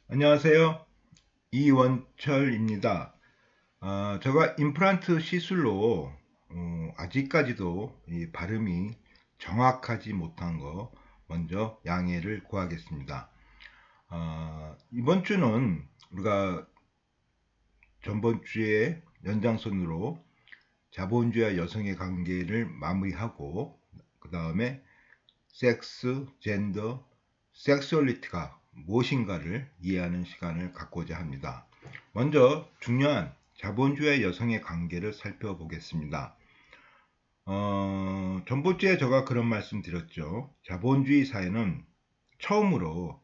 안녕하세요. 이원철입니다. 제가 임플란트 시술로 아직까지도 이 발음이 정확하지 못한 거 먼저 양해를 구하겠습니다. 이번 주는 우리가 전번 주에 연장선으로 자본주의와 여성의 관계를 마무리하고 그 다음에 섹스, 젠더, 섹슈얼리티가 무엇인가를 이해하는 시간을 갖고자 합니다. 먼저 중요한 자본주의 여성의 관계를 살펴보겠습니다. 전번주에 제가 그런 말씀 드렸죠. 자본주의 사회는 처음으로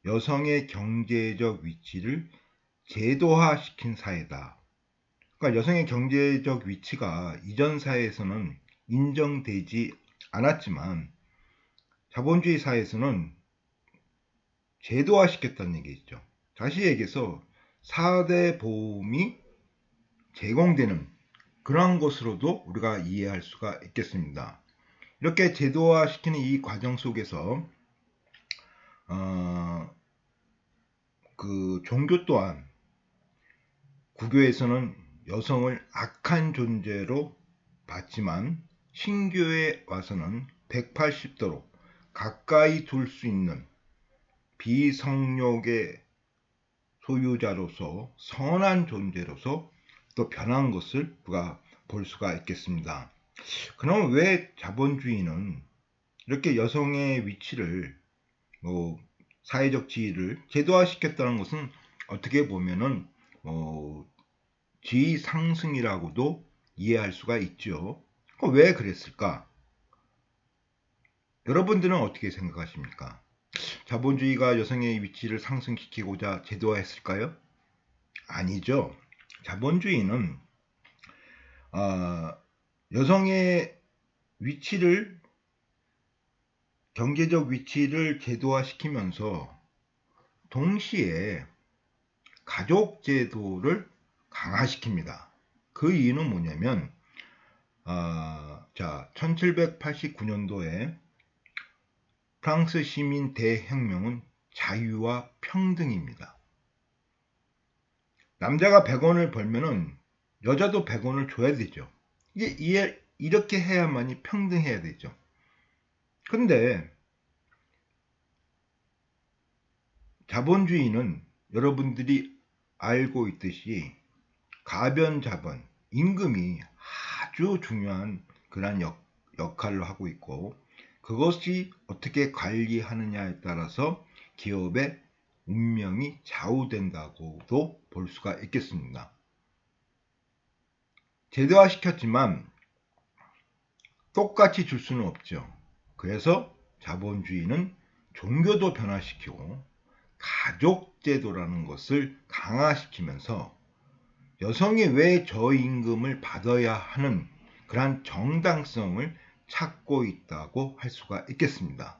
여성의 경제적 위치를 제도화시킨 사회다. 그러니까 여성의 경제적 위치가 이전 사회에서는 인정되지 않았지만 자본주의 사회에서는 제도화시켰다는 얘기죠. 다시 얘기해서 4대 보험이 제공되는 그러한 것으로도 우리가 이해할 수가 있겠습니다. 이렇게 제도화시키는 이 과정 속에서 그 종교 또한 구교에서는 여성을 악한 존재로 봤지만 신교에 와서는 180도로 가까이 둘 수 있는 비성욕의 소유자로서 선한 존재로서 또 변한 것을 우리가 볼 수가 있겠습니다. 그럼 왜 자본주의는 이렇게 여성의 위치를 사회적 지위를 제도화시켰다는 것은 어떻게 보면은 지위 상승이라고도 이해할 수가 있죠. 왜 그랬을까? 여러분들은 어떻게 생각하십니까? 자본주의가 여성의 위치를 상승시키고자 제도화했을까요? 아니죠. 자본주의는 여성의 위치를 경제적 위치를 제도화시키면서 동시에 가족 제도를 강화시킵니다. 그 이유는 뭐냐면 1789년도에 프랑스 시민 대혁명은 자유와 평등입니다. 남자가 100원을 벌면은 여자도 100원을 줘야 되죠. 이렇게 해야만이 평등해야 되죠. 근데 자본주의는 여러분들이 알고 있듯이 가변자본, 임금이 아주 중요한 그런 역할을 하고 있고 그것이 어떻게 관리하느냐에 따라서 기업의 운명이 좌우된다고도 볼 수가 있겠습니다. 제도화시켰지만 똑같이 줄 수는 없죠. 그래서 자본주의는 종교도 변화시키고 가족제도라는 것을 강화시키면서 여성이 왜 저임금을 받아야 하는 그러한 정당성을 찾고 있다고 할 수가 있겠습니다.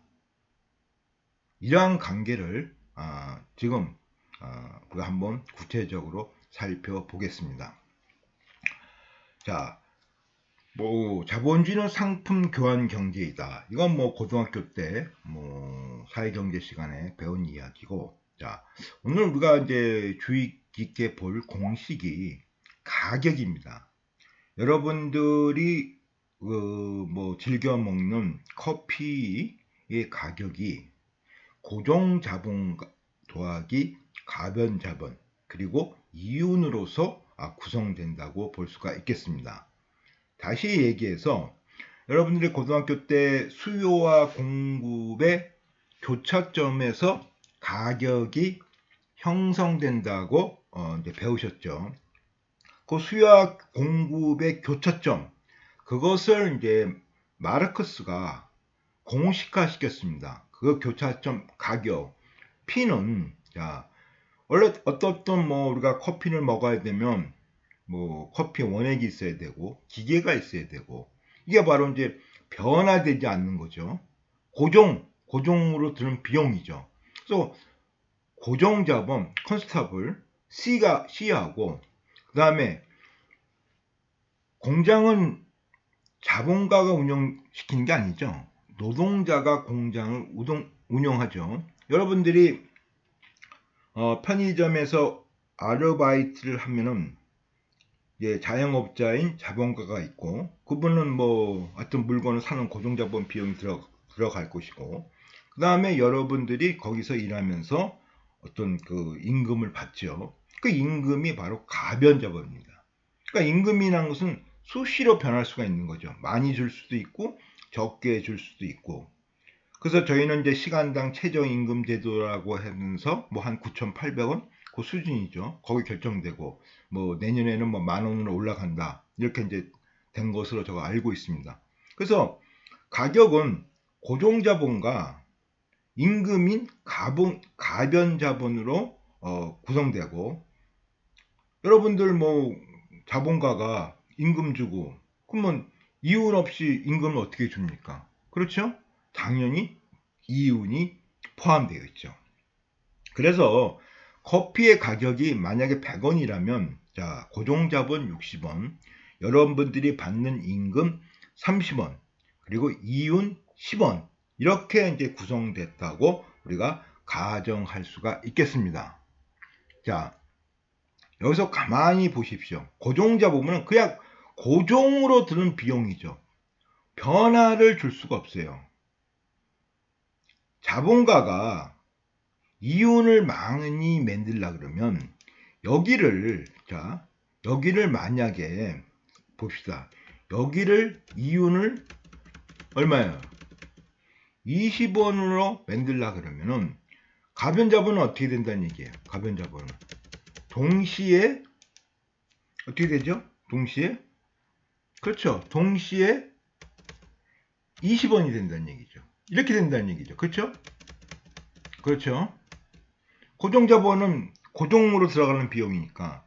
이러한 관계를 지금 우리가 한번 구체적으로 살펴보겠습니다. 자, 자본주의는 상품 교환 경제이다. 이건 고등학교 때 사회경제 시간에 배운 이야기고, 자, 오늘 우리가 이제 주의 깊게 볼 공식이 가격입니다. 여러분들이 즐겨 먹는 커피의 가격이 고정자본 더하기 가변자본 그리고 이윤으로서 구성된다고 볼 수가 있겠습니다. 다시 얘기해서 여러분들이 고등학교 때 수요와 공급의 교차점에서 가격이 형성된다고 이제 배우셨죠. 그 수요와 공급의 교차점 그것을 이제 마르크스가 공식화 시켰습니다. 그 교차점 가격 P는 원래 어떤 우리가 커피를 먹어야 되면 커피 원액이 있어야 되고 기계가 있어야 되고 이게 바로 이제 변화되지 않는 거죠. 고정으로 드는 비용이죠. 그래서 고정자본 컨스타블 C하고 그 다음에 공장은 자본가가 운영시키는 게 아니죠. 노동자가 공장을 운영하죠. 여러분들이 편의점에서 아르바이트를 하면은 자영업자인 자본가가 있고, 그분은 뭐 하여튼 물건을 사는 고정자본 비용이 들어갈 것이고, 그 다음에 여러분들이 거기서 일하면서 어떤 그 임금을 받죠. 그 임금이 바로 가변자본입니다. 그러니까 임금이라는 것은 수시로 변할 수가 있는 거죠. 많이 줄 수도 있고 적게 줄 수도 있고. 그래서 저희는 이제 시간당 최저임금 제도라고 하면서 뭐 한 9,800원 그 수준이죠. 거기 결정되고 뭐 내년에는 뭐 10,000원으로 올라간다. 이렇게 이제 된 것으로 제가 알고 있습니다. 그래서 가격은 고정자본과 임금인 가변자본으로 구성되고, 여러분들 뭐 자본가가 임금 주고 그러면 이윤 없이 임금을 어떻게 줍니까? 그렇죠? 당연히 이윤이 포함되어 있죠. 그래서 커피의 가격이 만약에 100원이라면 자, 고정자본 60원, 여러분들이 받는 임금 30원, 그리고 이윤 10원, 이렇게 이제 구성됐다고 우리가 가정할 수가 있겠습니다. 자, 여기서 가만히 보십시오. 고정자본은 그냥 고정으로 드는 비용이죠. 변화를 줄 수가 없어요. 자본가가 이윤을 많이 만들려 그러면 여기를 만약에 봅시다. 여기를 이윤을 얼마예요? 20원으로 만들려 그러면은 가변자본은 어떻게 된다는 얘기예요. 가변자본은 동시에 어떻게 되죠? 동시에 그렇죠. 동시에 20원이 된다는 얘기죠. 이렇게 된다는 얘기죠. 그렇죠? 그렇죠. 고정자본은 고정으로 들어가는 비용이니까.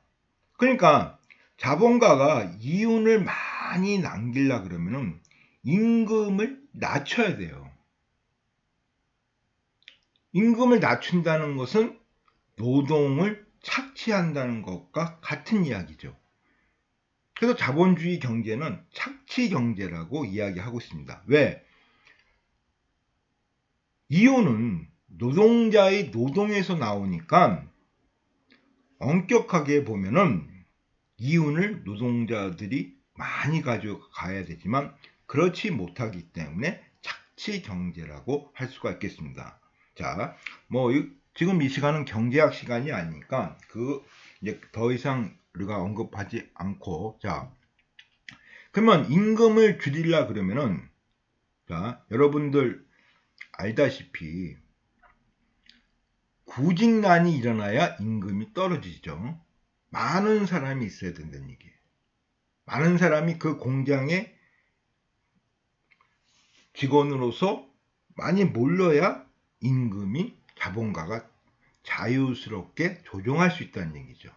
그러니까 자본가가 이윤을 많이 남기려 그러면은 임금을 낮춰야 돼요. 임금을 낮춘다는 것은 노동을 착취한다는 것과 같은 이야기죠. 그래서 자본주의 경제는 착취 경제라고 이야기하고 있습니다. 왜? 이윤은 노동자의 노동에서 나오니까 엄격하게 보면은 이윤을 노동자들이 많이 가져가야 되지만 그렇지 못하기 때문에 착취 경제라고 할 수가 있겠습니다. 자, 뭐 지금 이 시간은 경제학 시간이 아니니까 이제 더 이상 우리가 언급하지 않고, 자, 그러면 임금을 줄이려 그러면은, 자, 여러분들 알다시피 구직난이 일어나야 임금이 떨어지죠. 많은 사람이 있어야 된다는 얘기예요. 많은 사람이 그 공장에 직원으로서 많이 몰려야 임금이 자본가가 자유스럽게 조정할 수 있다는 얘기죠.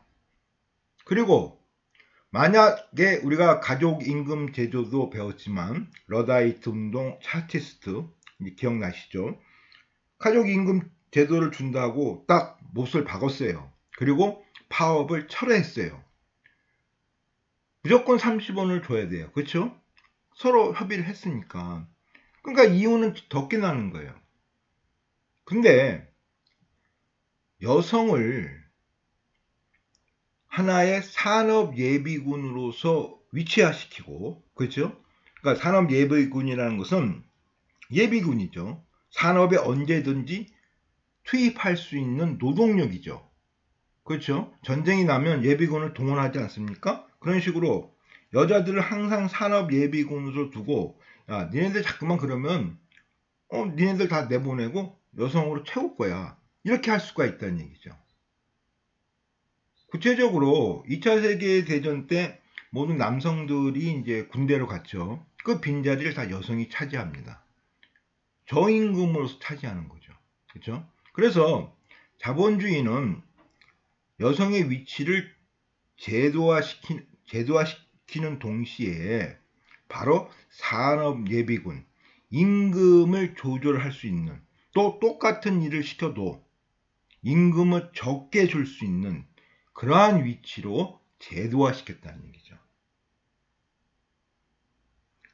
그리고 만약에 우리가 가족 임금 제도도 배웠지만 러다이트 운동 차티스트 기억나시죠? 가족 임금 제도를 준다고 딱 못을 박았어요. 그리고 파업을 철회했어요. 무조건 30원을 줘야 돼요. 그렇죠? 서로 협의를 했으니까. 그러니까 이윤은 더 깨나는 거예요. 근데 여성을 하나의 산업 예비군으로서 위치화시키고, 그렇죠? 그러니까 산업 예비군이라는 것은 예비군이죠. 산업에 언제든지 투입할 수 있는 노동력이죠. 그렇죠? 전쟁이 나면 예비군을 동원하지 않습니까? 그런 식으로 여자들을 항상 산업 예비군으로 두고, 야, 니네들 자꾸만 그러면 니네들 다 내보내고 여성으로 채울 거야. 이렇게 할 수가 있다는 얘기죠. 구체적으로 2차 세계대전 때 모든 남성들이 이제 군대로 갔죠. 그 빈자리를 다 여성이 차지합니다. 저임금으로서 차지하는 거죠. 그렇죠? 그래서 자본주의는 여성의 위치를 제도화시키는 동시에 바로 산업 예비군, 임금을 조절할 수 있는, 또 똑같은 일을 시켜도 임금을 적게 줄 수 있는 그러한 위치로 제도화시켰다는 얘기죠.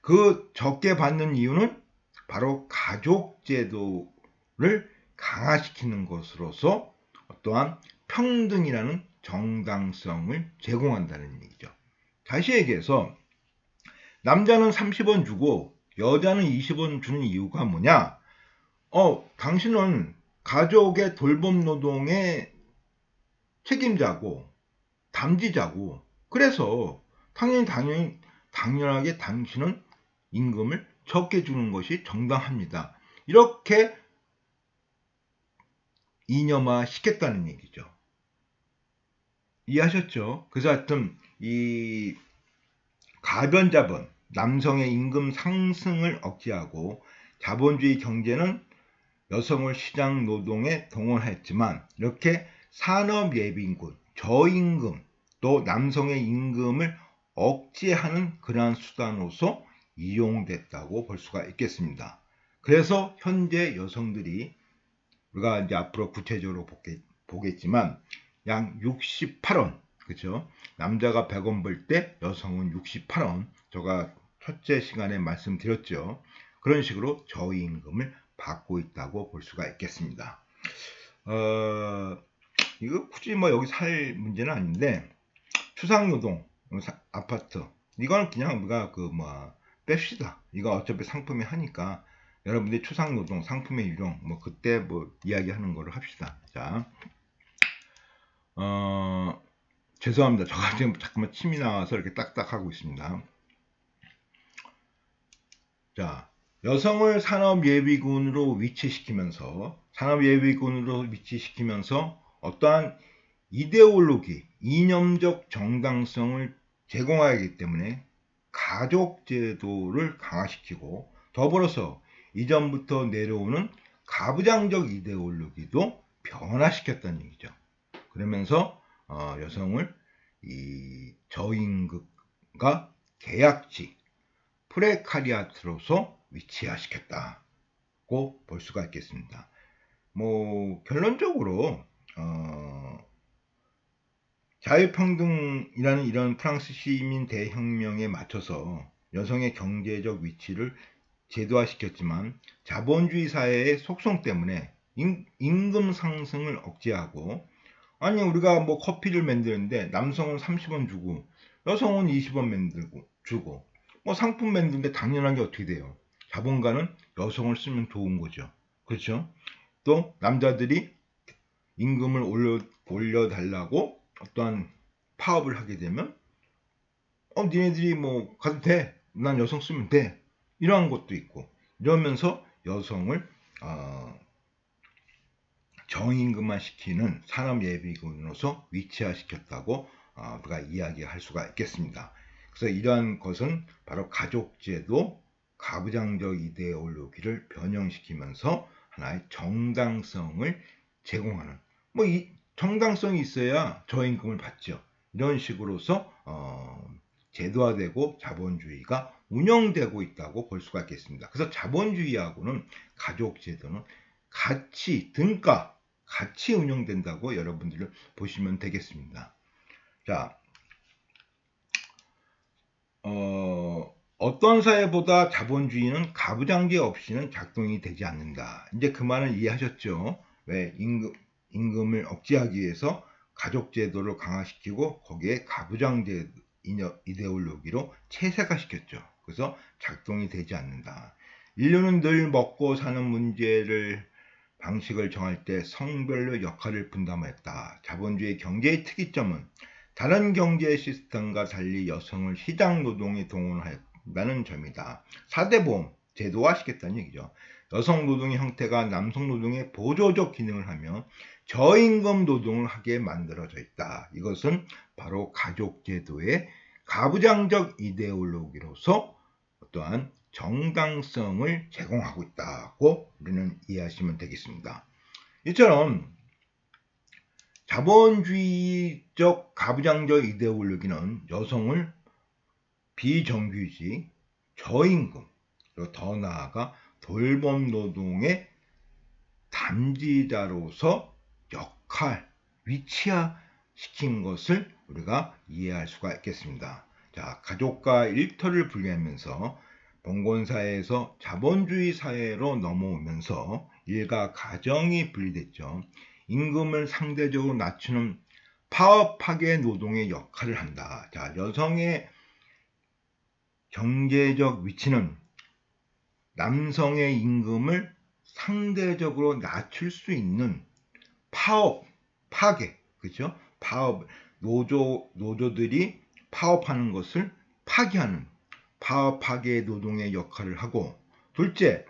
그 적게 받는 이유는 바로 가족제도를 강화시키는 것으로서 어떠한 평등이라는 정당성을 제공한다는 얘기죠. 다시 얘기해서 남자는 30원 주고 여자는 20원 주는 이유가 뭐냐? 당신은 가족의 돌봄 노동의 책임자고 담지자고, 그래서 당연하게 당신은 임금을 적게 주는 것이 정당합니다. 이렇게 이념화 시켰다는 얘기죠. 이해하셨죠? 그래서 하여튼 이 가변자본, 남성의 임금 상승을 억제하고 자본주의 경제는 여성을 시장 노동에 동원했지만 이렇게 산업예비군, 저임금, 또 남성의 임금을 억제하는 그러한 수단으로서 이용됐다고 볼 수가 있겠습니다. 그래서 현재 여성들이 우리가 이제 앞으로 구체적으로 보겠지만 약 68원, 그죠? 남자가 100원 벌 때 여성은 68원. 제가 첫째 시간에 말씀드렸죠. 그런 식으로 저임금을 받고 있다고 볼 수가 있겠습니다. 이거 굳이 뭐 여기 살 문제는 아닌데, 추상노동, 아파트, 이건 그냥 우리가 뺍시다. 이거 어차피 상품이 하니까 여러분들이 추상노동, 상품의 유령, 그때 이야기하는 거로 합시다. 자, 죄송합니다. 제가 지금 잠깐만 침이 나와서 이렇게 딱딱하고 있습니다. 자, 여성을 산업예비군으로 위치시키면서 어떠한 이데올로기, 이념적 정당성을 제공하기 때문에 가족제도를 강화시키고, 더불어서 이전부터 내려오는 가부장적 이데올로기도 변화시켰다는 얘기죠. 그러면서 여성을 이 저임금과 계약직, 프레카리아트로서 위치화시켰다고 볼 수가 있겠습니다. 결론적으로 자유평등이라는 이런 프랑스 시민 대혁명에 맞춰서 여성의 경제적 위치를 제도화시켰지만 자본주의 사회의 속성 때문에 임금 상승을 억제하고, 아니 우리가 커피를 만드는데 남성은 30원 주고 여성은 20원 주고 상품 만드는데 당연하게 어떻게 돼요? 자본가는 여성을 쓰면 좋은 거죠. 그렇죠? 또 남자들이 임금을 올려달라고 어떠한 파업을 하게 되면 니네들이 가도 돼. 난 여성 쓰면 돼. 이러한 것도 있고, 이러면서 여성을 저임금화 시키는 산업예비군으로서 위치화시켰다고 우리가 이야기할 수가 있겠습니다. 그래서 이러한 것은 바로 가족제도, 가부장적 이데올로기를 변형시키면서 하나의 정당성을 제공하는, 이 정당성이 있어야 저임금을 받죠. 이런 식으로서 제도화되고 자본주의가 운영되고 있다고 볼 수가 있겠습니다. 그래서 자본주의하고는 가족제도는 같이 운영된다고 여러분들을 보시면 되겠습니다. 자, 어떤 사회보다 자본주의는 가부장제 없이는 작동이 되지 않는다. 이제 그 말은 이해하셨죠? 왜 임금을 억제하기 위해서 가족제도를 강화시키고 거기에 가부장제 이데올로기로 체세화시켰죠. 그래서 작동이 되지 않는다. 인류는 늘 먹고 사는 방식을 정할 때 성별로 역할을 분담했다. 자본주의 경제의 특이점은 다른 경제 시스템과 달리 여성을 시장 노동에 동원한다는 점이다. 4대 보험 제도화시켰다는 얘기죠. 여성 노동의 형태가 남성 노동의 보조적 기능을 하며 저임금 노동을 하게 만들어져 있다. 이것은 바로 가족제도의 가부장적 이데올로기로서 어떠한 정당성을 제공하고 있다고 우리는 이해하시면 되겠습니다. 이처럼 자본주의적 가부장적 이데올로기는 여성을 비정규직, 저임금, 그리고 더 나아가 돌봄 노동의 담지자로서 위치화시킨 것을 우리가 이해할 수가 있겠습니다. 자, 가족과 일터를 분리하면서 봉건사회에서 자본주의 사회로 넘어오면서 일과 가정이 분리됐죠. 임금을 상대적으로 낮추는 파업하게 노동의 역할을 한다. 자, 여성의 경제적 위치는 남성의 임금을 상대적으로 낮출 수 있는 파업, 파괴, 그죠? 파업, 노조들이 파업하는 것을 파괴하는 파업 파괴 노동의 역할을 하고, 둘째,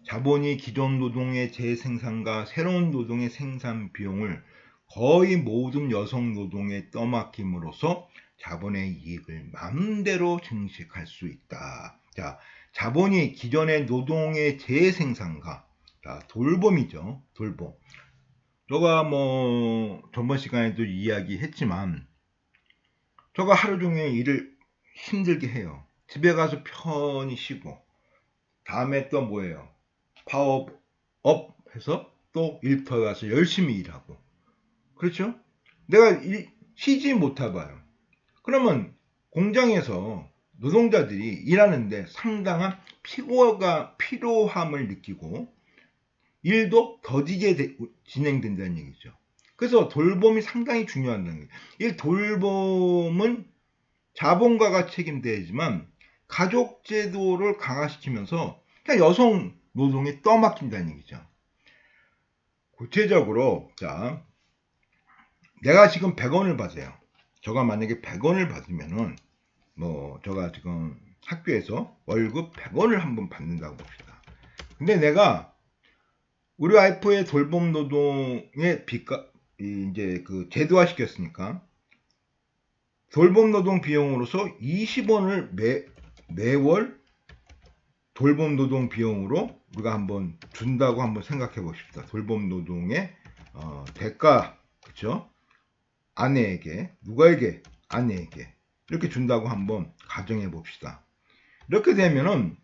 자본이 기존 노동의 재생산과 새로운 노동의 생산 비용을 거의 모든 여성 노동에 떠맡김으로써 자본의 이익을 마음대로 증식할 수 있다. 자, 자본이 기존의 노동의 재생산과, 자, 돌봄이죠. 돌봄. 제가 전번 시간에도 이야기했지만, 제가 하루 종일 일을 힘들게 해요. 집에 가서 편히 쉬고, 다음에 또 뭐예요? 파워업 해서 또 일터에 가서 열심히 일하고. 그렇죠? 내가 쉬지 못해봐요. 그러면 공장에서 노동자들이 일하는데 상당한 피로함을 느끼고 일도 더디게 진행된다는 얘기죠. 그래서 돌봄이 상당히 중요하다는 거예요. 이 돌봄은 자본가가 책임져야지만 가족 제도를 강화시키면서 그냥 여성 노동에 떠맡긴다는 얘기죠. 구체적으로, 자, 내가 지금 100원을 받아요. 제가 만약에 100원을 받으면은, 제가 지금 학교에서 월급 100원을 한번 받는다고 봅시다. 근데 내가 우리 와이프의 돌봄 노동의 이제 제도화 시켰으니까, 돌봄 노동 비용으로서 20원을 매월 돌봄 노동 비용으로 우리가 한번 준다고 한번 생각해 봅시다. 돌봄 노동의 대가, 그렇죠? 아내에게, 누가에게? 아내에게 이렇게 준다고 한번 가정해 봅시다. 이렇게 되면은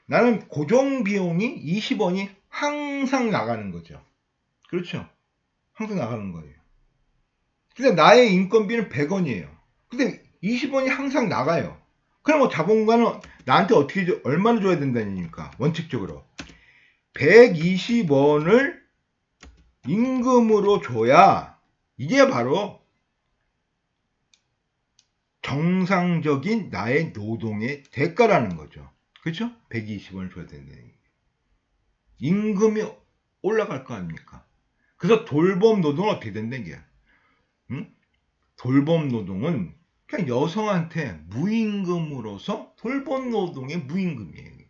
나는 고정 비용이 20원이 항상 나가는 거죠. 그렇죠? 항상 나가는 거예요. 근데 나의 인건비는 100원이에요. 근데 20원이 항상 나가요. 그럼 자본가는 나한테 얼마나 줘야 된다는 얘기입니까? 원칙적으로 120원을 임금으로 줘야 이게 바로 정상적인 나의 노동의 대가라는 거죠. 그렇죠? 120원을 줘야 된다는 얘기예요. 임금이 올라갈 거 아닙니까? 그래서 돌봄 노동은 어떻게 된다는 게, 돌봄 노동은 그냥 여성한테 무임금으로서 돌봄 노동의 무임금이에요.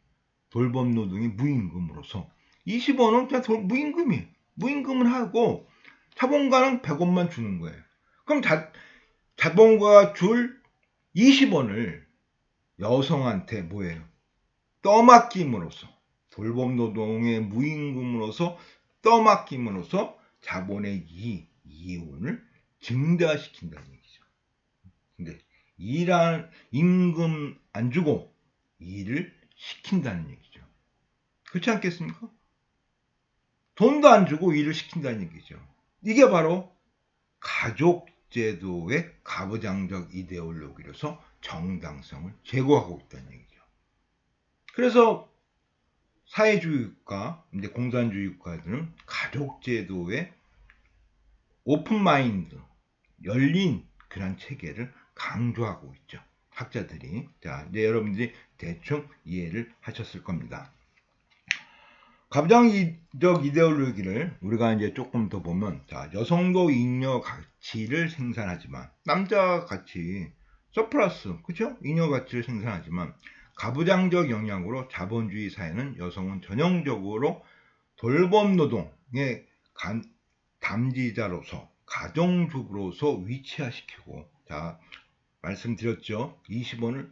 돌봄 노동의 무임금으로서 20원은 그냥 무임금을 하고 자본가는 100원만 주는 거예요. 그럼 자본가가 줄 20원을 여성한테 뭐예요? 떠맡김으로써, 돌봄 노동의 무임금으로서 떠맡김으로써 자본의 이윤을 증대시킨다는 얘기죠. 근데 임금 안 주고 일을 시킨다는 얘기죠. 그렇지 않겠습니까? 돈도 안 주고 일을 시킨다는 얘기죠. 이게 바로 가족제도의 가부장적 이데올로기로서 정당성을 제고하고 있다는 얘기죠. 그래서 사회주의 국가, 이제 공산주의 국가들은 가족제도의 오픈마인드, 열린 그런 체계를 강조하고 있죠. 학자들이. 자, 이제 여러분들이 대충 이해를 하셨을 겁니다. 가부장적 이데올로기를 우리가 이제 조금 더 보면, 자, 여성도 잉여 가치를 생산하지만, 남자 가치, 서플러스, 그쵸? 잉여 가치를 생산하지만, 가부장적 영향으로 자본주의 사회는 여성은 전형적으로 돌봄 노동의 담지자로서, 가정주부로서 위치화시키고, 자, 말씀드렸죠. 20원을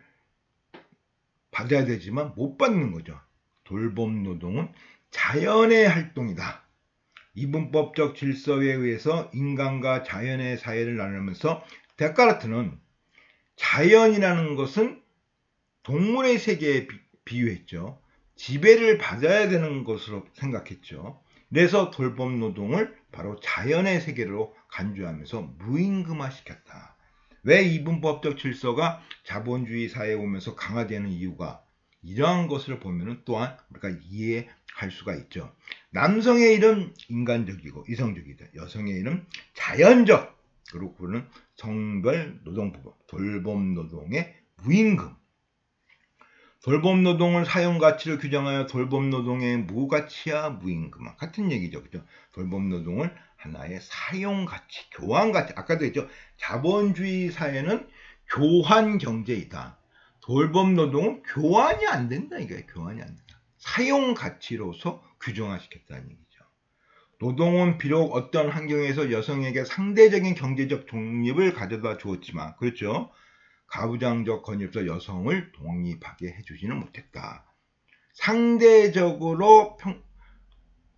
받아야 되지만 못 받는 거죠. 돌봄 노동은 자연의 활동이다. 이분법적 질서에 의해서 인간과 자연의 사이를 나누면서 데카르트는 자연이라는 것은 동물의 세계에 비유했죠. 지배를 받아야 되는 것으로 생각했죠. 그래서 돌봄 노동을 바로 자연의 세계로 간주하면서 무임금화시켰다. 왜 이분법적 질서가 자본주의 사회에 오면서 강화되는 이유가 이러한 것을 보면 또한 우리가 이해할 수가 있죠. 남성의 일은 인간적이고 이성적이다. 여성의 일은 자연적. 그리고 그는 성별 노동부분, 돌봄 노동의 무임금. 돌봄 노동을 사용 가치를 규정하여 돌봄 노동의 무가치야 무임금. 같은 얘기죠. 그죠? 돌봄 노동을 하나의 사용 가치, 교환 가치. 아까도 했죠. 자본주의 사회는 교환 경제이다. 돌봄 노동은 교환이 안 된다. 이거예요. 교환이 안 된다. 사용 가치로서 규정화시켰다는 얘기죠. 노동은 비록 어떤 환경에서 여성에게 상대적인 경제적 독립을 가져다 주었지만, 그렇죠? 가부장적 건립서 여성을 독립하게 해주지는 못했다. 상대적으로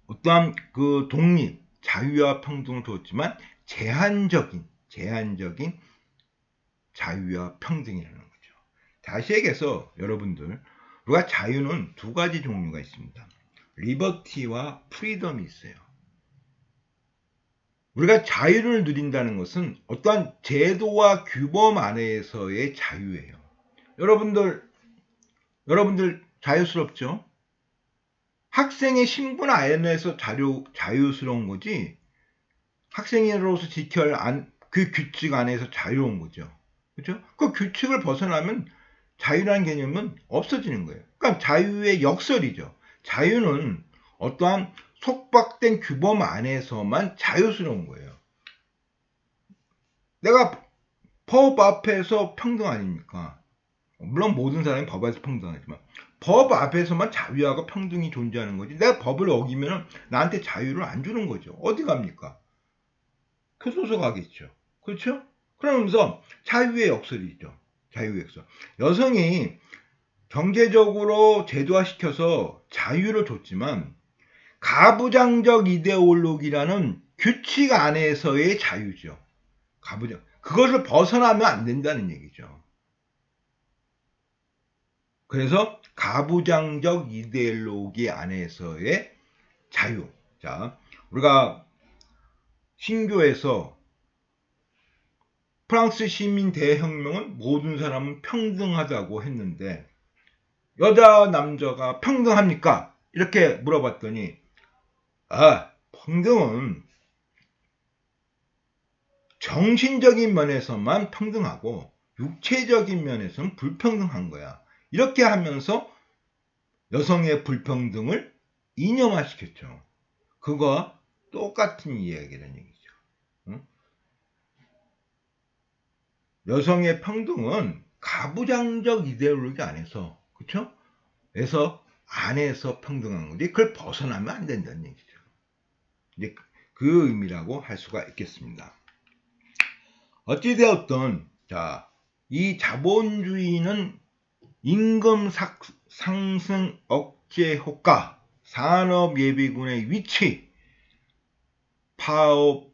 어떠한 그 독립, 자유와 평등을 줬지만 제한적인 자유와 평등이라는 거죠. 다시 얘기해서 여러분들, 우리가 자유는 두 가지 종류가 있습니다. 리버티와 프리덤이 있어요. 우리가 자유를 누린다는 것은 어떠한 제도와 규범 안에서의 자유예요. 여러분들 자유스럽죠? 학생의 신분 안에서 자유스러운 거지, 학생으로서 지켜야 할 그 규칙 안에서 자유로운 거죠. 그렇죠? 그 규칙을 벗어나면 자유라는 개념은 없어지는 거예요. 그러니까 자유의 역설이죠. 자유는 어떠한 속박된 규범 안에서만 자유스러운 거예요. 내가 법 앞에서 평등 아닙니까? 물론 모든 사람이 법 앞에서 평등하지만 법 앞에서만 자유하고 평등이 존재하는 거지. 내가 법을 어기면 나한테 자유를 안 주는 거죠. 어디 갑니까? 교도소 가겠죠. 그렇죠? 그러면서 자유의 역설이죠. 자유의 역설. 여성이 경제적으로 제도화시켜서 자유를 줬지만 가부장적 이데올로기라는 규칙 안에서의 자유죠. 가부장. 그것을 벗어나면 안 된다는 얘기죠. 그래서 가부장적 이데올로기 안에서의 자유. 자, 우리가 신교에서 프랑스 시민 대혁명은 모든 사람은 평등하다고 했는데 여자 남자가 평등합니까? 이렇게 물어봤더니 평등은 정신적인 면에서만 평등하고 육체적인 면에서는 불평등한 거야. 이렇게 하면서 여성의 불평등을 이념화시켰죠. 그거 똑같은 이야기라는 얘기죠. 응? 여성의 평등은 가부장적 이데올로기 안에서, 그렇죠? 그래서 안에서 평등한 건데 그걸 벗어나면 안 된다는 얘기죠. 이제 그 의미라고 할 수가 있겠습니다. 어찌되었든 이 자본주의는 임금 상승 억제 효과, 산업 예비군의 위치, 파업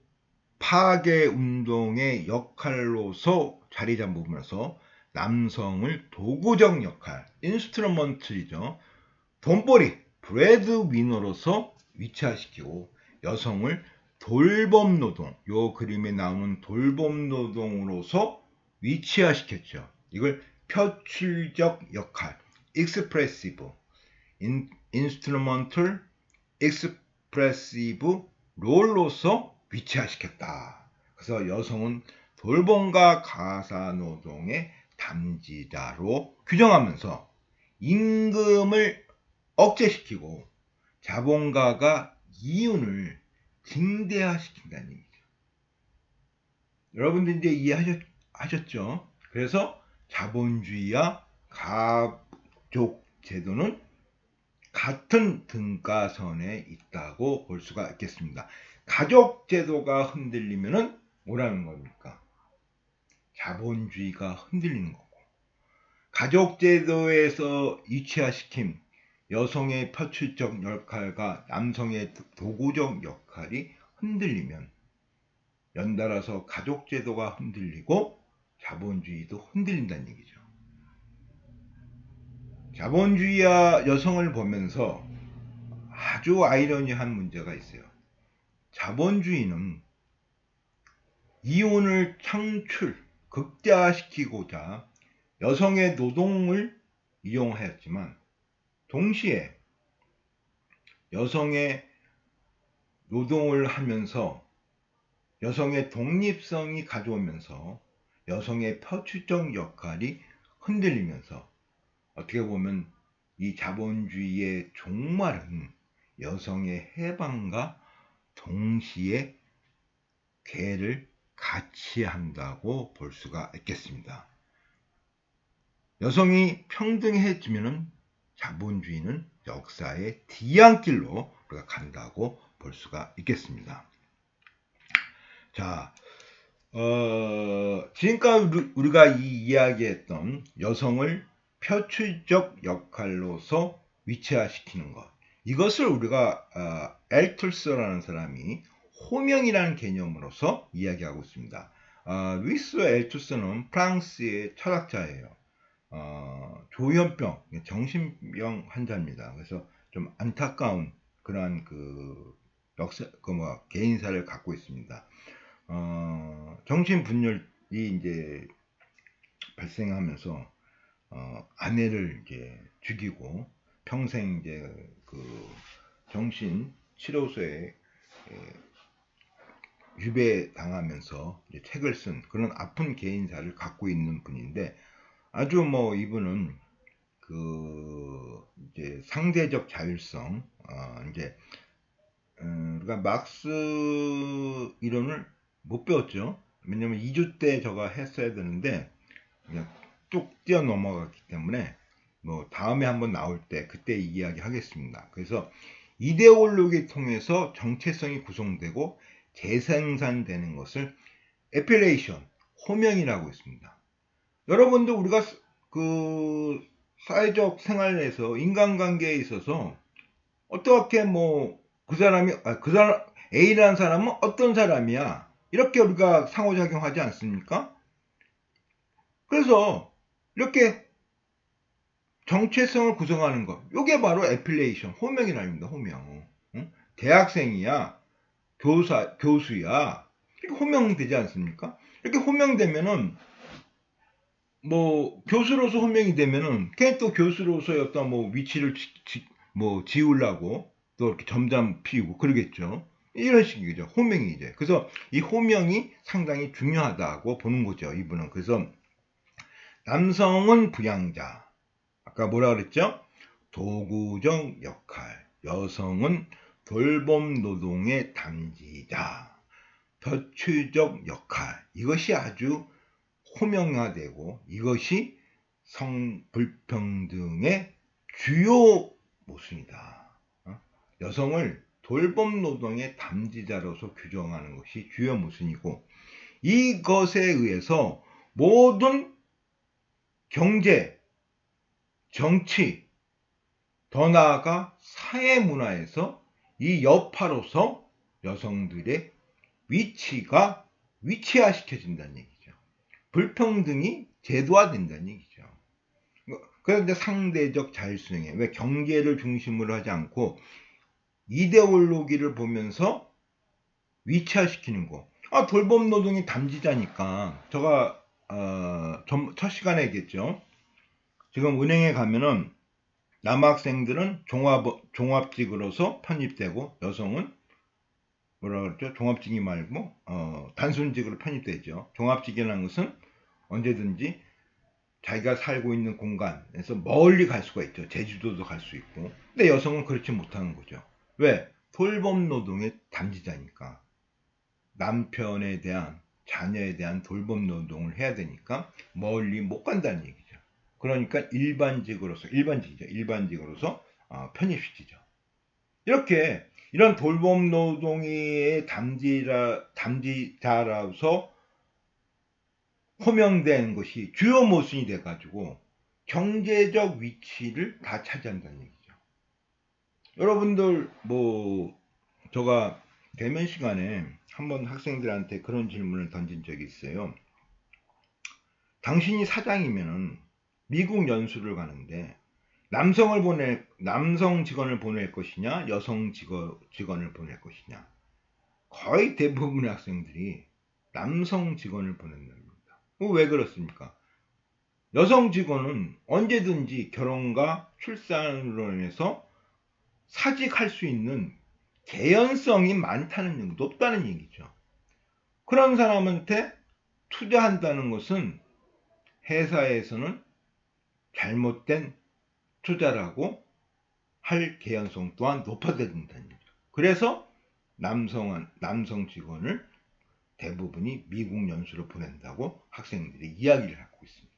파괴 운동의 역할로서 자리 잡으면서 남성을 도구적 역할, 인스트루먼트이죠. 돈벌이, 브레드 위너로서 위치화시키고 여성을 돌봄 노동, 요 그림에 나오는 돌봄 노동으로서 위치화시켰죠. 이걸 표출적 역할, expressive, instrumental, expressive 롤로서 위치화시켰다. 그래서 여성은 돌봄과 가사노동의 담지자로 규정하면서 임금을 억제시키고 자본가가 이윤을 증대화시킨다는 얘기죠. 여러분들 이제 이해하셨죠? 그래서 자본주의와 가족 제도는 같은 등가선에 있다고 볼 수가 있겠습니다. 가족 제도가 흔들리면은 뭐라는 겁니까? 자본주의가 흔들리는 거고, 가족 제도에서 이치화시킨 여성의 표출적 역할과 남성의 도구적 역할이 흔들리면 연달아서 가족 제도가 흔들리고 자본주의도 흔들린다는 얘기죠. 자본주의와 여성을 보면서 아주 아이러니한 문제가 있어요. 자본주의는 이혼을 극대화시키고자 여성의 노동을 이용하였지만 동시에 여성의 노동을 하면서 여성의 독립성이 가져오면서 여성의 표출적 역할이 흔들리면서 어떻게 보면 이 자본주의의 종말은 여성의 해방과 동시에 괴를 같이 한다고 볼 수가 있겠습니다. 여성이 평등해지면 자본주의는 역사의 뒤안길로 우리가 간다고 볼 수가 있겠습니다. 자, 지금까지 우리가 이야기했던 여성을 표출적 역할로서 위치화시키는 것, 이것을 우리가 엘툴스라는 사람이 호명이라는 개념으로서 이야기하고 있습니다. 루이스 엘투스는 프랑스의 철학자예요. 조현병, 정신병 환자입니다. 그래서 좀 안타까운 그러한 개인사를 갖고 있습니다. 정신분열이 이제 발생하면서 아내를 이제 죽이고 평생 이제 정신 치료소에 유배당하면서 이제 책을 쓴 그런 아픈 개인사를 갖고 있는 분인데, 아주 이분은 이제 상대적 자율성, 이제 우리가 막스 이론을 못 배웠죠. 왜냐면 2주 때 저가 했어야 되는데 그냥 뚝 뛰어 넘어갔기 때문에 다음에 한번 나올 때 그때 이야기 하겠습니다. 그래서 이데올로기 통해서 정체성이 구성되고 재생산되는 것을 에필레이션, 호명이라고 있습니다. 여러분도 우리가 사회적 생활에서 인간관계에 있어서 어떻게 그 사람 A라는 사람은 어떤 사람이야, 이렇게 우리가 상호작용하지 않습니까? 그래서 이렇게 정체성을 구성하는 것, 이게 바로 애필레이션, 호명이랍니다. 호명. 응? 대학생이야, 교수야, 이렇게 호명되지 않습니까? 이렇게 호명되면은 교수로서 호명이 되면은 걔 또 교수로서의 어떤 위치를 지우려고 또 이렇게 점점 피우고 그러겠죠. 이런 식이죠. 호명이 이제. 그래서 이 호명이 상당히 중요하다고 보는 거죠. 이분은. 그래서 남성은 부양자. 아까 뭐라 그랬죠? 도구적 역할. 여성은 돌봄 노동의 담지자. 표출적 역할. 이것이 아주 호명화되고 이것이 성불평등의 주요 모순이다. 여성을 돌봄 노동의 담지자로서 규정하는 것이 주요 모순이고, 이것에 의해서 모든 경제, 정치, 더 나아가 사회 문화에서 이 여파로서 여성들의 위치화시켜진다는 얘기죠. 불평등이 제도화된다는 얘기죠. 그런데 상대적 자율성이에요. 왜 경계를 중심으로 하지 않고 이데올로기를 보면서 위치화시키는 거. 돌봄 노동이 담지자니까. 제가 첫 시간에 얘기했죠. 지금 은행에 가면은 남학생들은 종합직으로서 편입되고 여성은 뭐라 그랬죠? 종합직이 말고 단순직으로 편입되죠. 종합직이라는 것은 언제든지 자기가 살고 있는 공간에서 멀리 갈 수가 있죠. 제주도도 갈 수 있고. 근데 여성은 그렇지 못하는 거죠. 왜? 돌봄 노동의 담지자니까. 남편에 대한, 자녀에 대한 돌봄 노동을 해야 되니까 멀리 못 간다는 얘기죠. 그러니까 일반직으로서 편입시키죠. 이렇게 이런 돌봄 노동의 담지자라서 호명된 것이 주요 모순이 돼가지고 경제적 위치를 다 차지한다는 얘기죠. 여러분들 제가 대면 시간에 한번 학생들한테 그런 질문을 던진 적이 있어요. 당신이 사장이면은 미국 연수를 가는데 남성 직원을 보낼 것이냐, 여성 직원을 보낼 것이냐. 거의 대부분의 학생들이 남성 직원을 보낸답니다. 왜 그렇습니까? 여성 직원은 언제든지 결혼과 출산으로 인해서 사직할 수 있는 개연성이 많다는 얘기, 높다는 얘기죠. 그런 사람한테 투자한다는 것은 회사에서는 잘못된 투자라고 할 개연성 또한 높아져야 된다는 얘기죠. 그래서 남성 직원을 대부분이 미국 연수로 보낸다고 학생들이 이야기를 하고 있습니다.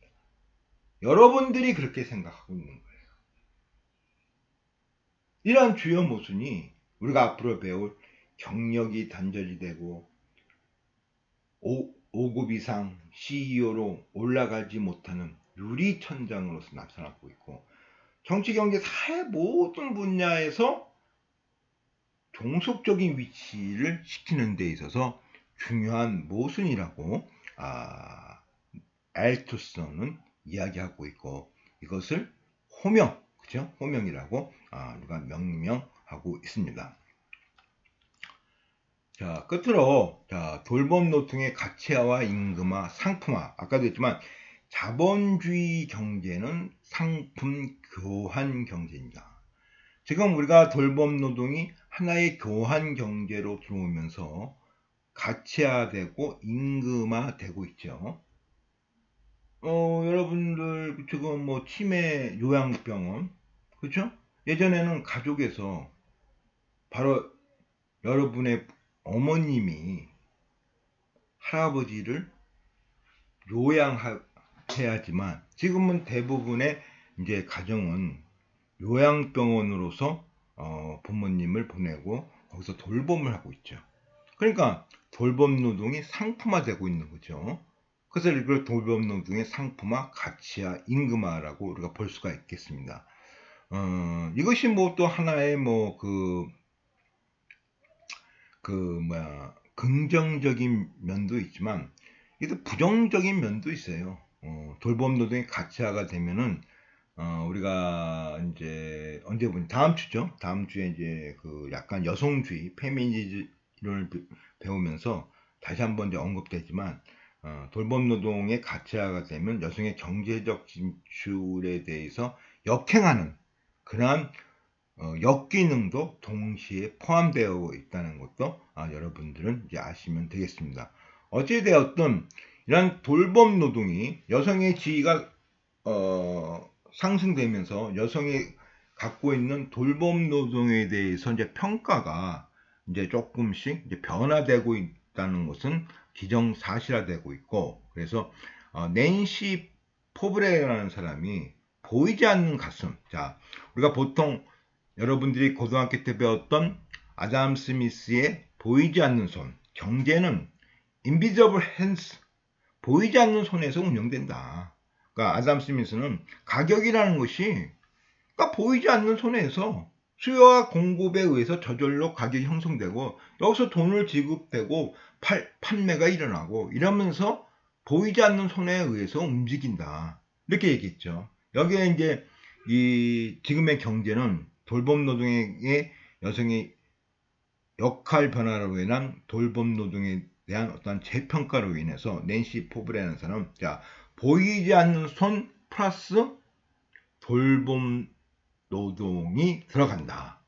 여러분들이 그렇게 생각하고 있는 거예요. 이러한 주요 모순이 우리가 앞으로 배울 경력이 단절이 되고 5급 이상 CEO로 올라가지 못하는 유리천장으로서 나타나고 있고, 정치, 경제, 사회 모든 분야에서 종속적인 위치를 시키는 데 있어서 중요한 모순이라고 알투스는 이야기하고 있고, 이것을 호명, 그죠? 호명이라고 우리가 명명하고 있습니다. 자, 끝으로 돌봄 노동의 가치화와 임금화, 상품화. 아까도 했지만 자본주의 경제는 상품 교환 경제입니다. 지금 우리가 돌봄 노동이 하나의 교환 경제로 들어오면서 가치화되고 임금화되고 있죠. 여러분들 지금 뭐 치매 요양병원, 그렇죠? 예전에는 가족에서 바로 여러분의 어머님이 할아버지를 요양해야지만, 지금은 대부분의 이제 가정은 요양병원으로서 부모님을 보내고 거기서 돌봄을 하고 있죠. 그러니까 돌봄 노동이 상품화되고 있는 거죠. 그래서 이걸 돌봄 노동의 상품화, 가치화, 임금화라고 우리가 볼 수가 있겠습니다. 이것이 뭐 또 하나의 뭐 긍정적인 면도 있지만, 이도 부정적인 면도 있어요. 돌봄 노동이 가치화가 되면은 우리가 이제 언제 보니 다음 주죠. 다음 주에 이제 약간 여성주의, 페미니즘을 배우면서 다시 한번 이제 언급되지만, 돌봄 노동의 가치화가 되면 여성의 경제적 진출에 대해서 역행하는 그러한 역기능도 동시에 포함되어 있다는 것도 여러분들은 이제 아시면 되겠습니다. 어찌되었든 이런 돌봄 노동이 여성의 지위가 상승되면서 여성이 갖고 있는 돌봄 노동에 대해서 이제 평가가 이제 조금씩 이제 변화되고 있다는 것은 기정사실화되고 있고, 그래서 낸시 포브레라는 사람이 보이지 않는 가슴, 자, 우리가 보통 여러분들이 고등학교 때 배웠던 아담 스미스의 보이지 않는 손, 경제는 invisible hands, 보이지 않는 손에서 운영된다. 그러니까 아담 스미스는 가격이라는 것이 그러니까 보이지 않는 손에서 수요와 공급에 의해서 저절로 가격이 형성되고, 여기서 돈을 지급되고 판매가 일어나고 이러면서 보이지 않는 손에 의해서 움직인다, 이렇게 얘기했죠. 여기에 이제 이 지금의 경제는 돌봄 노동의 여성의 역할 변화로 인한 돌봄 노동에 대한 어떤 재평가로 인해서 낸시 포브레라는 사람, 자, 보이지 않는 손 플러스 돌봄 노동이 들어간다.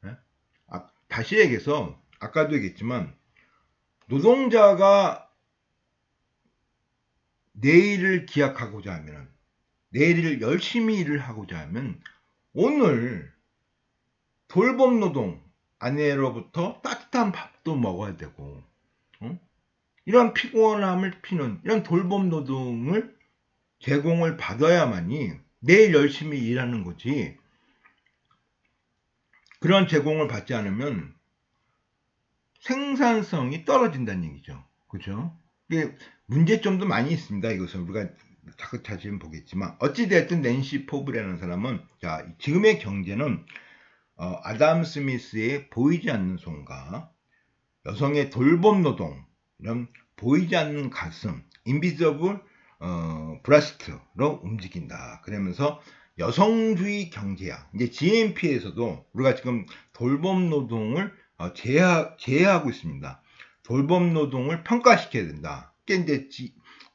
네? 다시 얘기해서 아까도 얘기했지만, 노동자가 내일을 기약하고자 하면, 내일을 열심히 일을 하고자 하면 오늘 돌봄 노동, 아내로부터 따뜻한 밥도 먹어야 되고, 이런 피곤함을 피는 이런 돌봄 노동을 제공을 받아야만이 내일 열심히 일하는 거지, 그런 제공을 받지 않으면 생산성이 떨어진다는 얘기죠. 그죠? 이게 문제점도 많이 있습니다. 이것은 우리가 차근차근 보겠지만, 어찌됐든 낸시 포브레라는 사람은, 자, 지금의 경제는 아담 스미스의 보이지 않는 손과 여성의 돌봄 노동, 이런 보이지 않는 가슴, 인비저블 브라스트로 움직인다. 그러면서 여성주의 경제학, 이제 GNP에서도 우리가 지금 돌봄 노동을 제외하고 있습니다. 돌봄 노동을 평가시켜야 된다. 이게 이제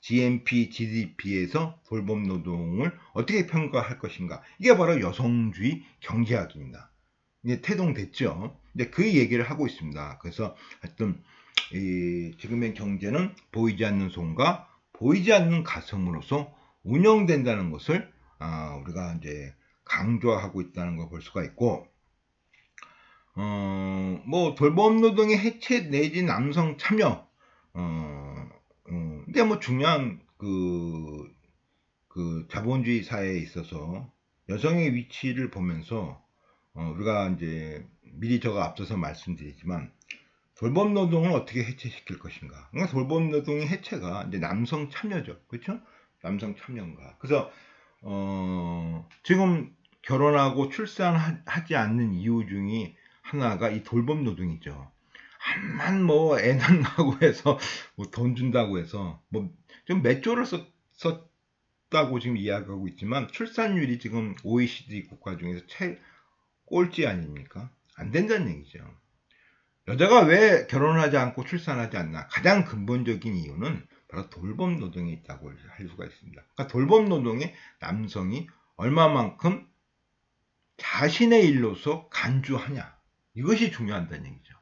GNP, GDP에서 돌봄 노동을 어떻게 평가할 것인가, 이게 바로 여성주의 경제학입니다. 이제 태동됐죠. 근데 그 얘기를 하고 있습니다. 그래서 하여튼 지금의 경제는 보이지 않는 손과 보이지 않는 가슴으로서 운영된다는 것을 우리가 이제 강조하고 있다는 걸 볼 수가 있고, 뭐 돌봄 노동의 해체 내지 남성 참여, 이게 뭐 중요한 그 자본주의 사회에 있어서 여성의 위치를 보면서 우리가 이제 미리 저가 앞서서 말씀드리지만 돌봄 노동을 어떻게 해체시킬 것인가. 그러니까 돌봄 노동의 해체가 이제 남성 참여죠, 그렇죠? 남성 참여인가. 그래서 지금 결혼하고 출산하지 않는 이유 중에 하나가 이 돌봄 노동이죠. 암만 뭐 애 낳는다고 해서 뭐 돈 준다고 해서 뭐 좀 몇 조를 썼다고 지금 이야기하고 있지만 출산율이 지금 OECD 국가 중에서 꼴찌 아닙니까? 안 된다는 얘기죠. 여자가 왜 결혼하지 않고 출산하지 않나? 가장 근본적인 이유는 바로 돌봄 노동에 있다고 할 수가 있습니다. 그러니까 돌봄 노동에 남성이 얼마만큼 자신의 일로서 간주하냐, 이것이 중요하다는 얘기죠.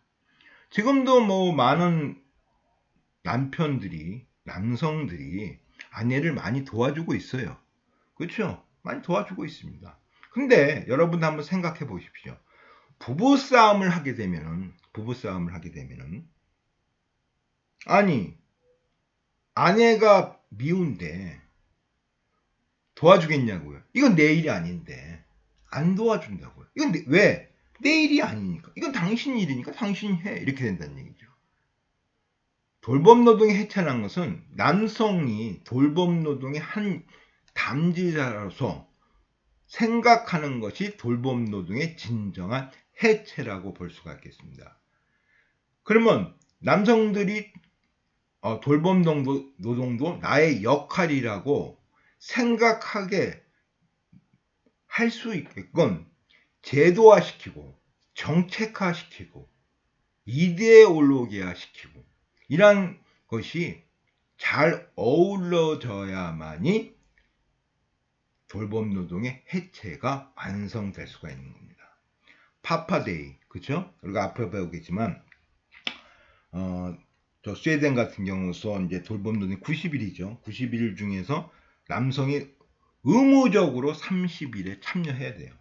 지금도 뭐 많은 남성들이 아내를 많이 도와주고 있어요. 그렇죠? 많이 도와주고 있습니다. 근데 여러분 한번 생각해 보십시오. 부부싸움을 하게 되면은 아니, 아내가 미운데 도와주겠냐고요. 이건 내 일이 아닌데 안 도와준다고요. 이건 왜? 내 일이 아니니까. 이건 당신 일이니까 당신이 해. 이렇게 된다는 얘기죠. 돌봄 노동의 해체라는 것은 남성이 돌봄 노동의 한 담지자로서 생각하는 것이 돌봄 노동의 진정한 해체라고 볼 수가 있겠습니다. 그러면 남성들이 돌봄 노동도 나의 역할이라고 생각하게 할 수 있게끔 제도화시키고 정책화시키고 이데올로기화시키고 이런 것이 잘 어우러져야만이 돌봄 노동의 해체가 완성될 수가 있는 겁니다. 파파데이, 그렇죠? 우리가 앞에 배우겠지만 저 스웨덴 같은 경우서 이제 돌봄 노동이 90일이죠. 90일 중에서 남성이 의무적으로 30일에 참여해야 돼요.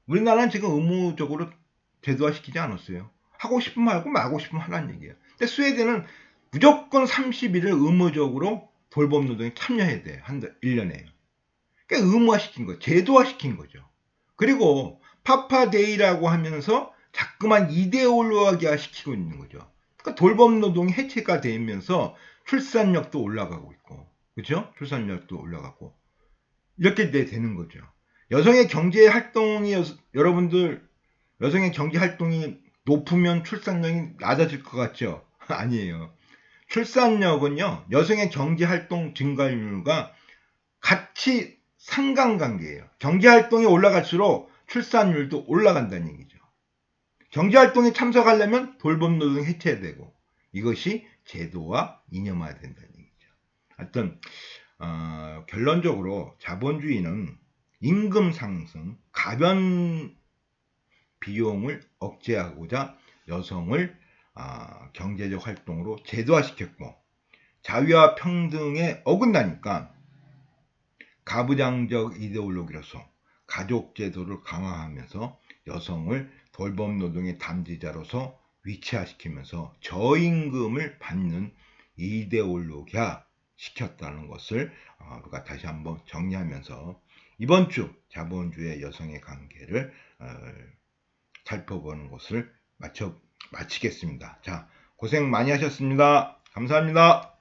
우리나라는 지금 의무적으로 제도화시키지 않았어요. 하고 싶으면 하고 말고 싶으면 하라는 얘기예요. 근데 스웨덴은 무조건 30일을 의무적으로 돌봄 노동에 참여해야 돼요. 1년에. 그러니까 의무화시킨 거예요. 제도화시킨 거죠. 그리고 파파데이라고 하면서 자꾸만 이데올로기화 시키고 있는 거죠. 그러니까 돌봄 노동이 해체가 되면서 출산력도 올라가고 있고, 그렇죠? 출산력도 올라가고 이렇게 되는 거죠. 여성의 경제 활동이 여러분들 여성의 경제 활동이 높으면 출산력이 낮아질 것 같죠? 아니에요. 출산력은요, 여성의 경제 활동 증가율과 같이 상관관계예요. 경제 활동이 올라갈수록 출산율도 올라간다는 얘기죠. 경제 활동에 참석하려면 돌봄 노동 해체되고 이것이 제도와 이념화가 된다는 얘기죠. 하여튼 결론적으로 자본주의는 임금 상승, 가변 비용을 억제하고자 여성을 경제적 활동으로 제도화시켰고 자유와 평등에 어긋나니까 가부장적 이데올로기로서 가족제도를 강화하면서 여성을 돌봄 노동의 담지자로서 위치화시키면서 저임금을 받는 이데올로기화 시켰다는 것을 우리가 다시 한번 정리하면서 이번 주 자본주의 여성의 관계를 살펴보는 것을 마치겠습니다. 자, 고생 많이 하셨습니다. 감사합니다.